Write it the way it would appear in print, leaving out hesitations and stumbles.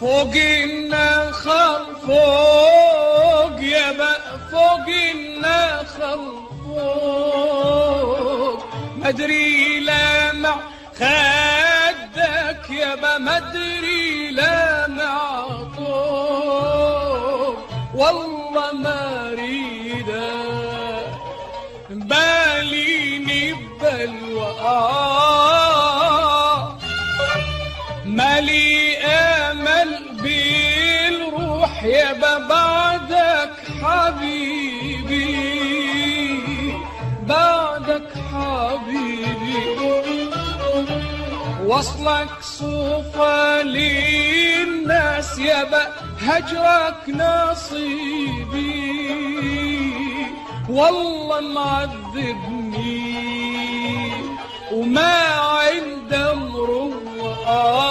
فوق النخل فوق يابا فوق النخل فوق مدري لمع خدك يابا مدري لمع طوق والله ما اريده باليني ببلوى مالي امل بالروح يابا بعدك حبيبي بعدك حبيبي وصلك صوفة للناس يابا هجرك نصيبي والله معذبني وما عند مروءة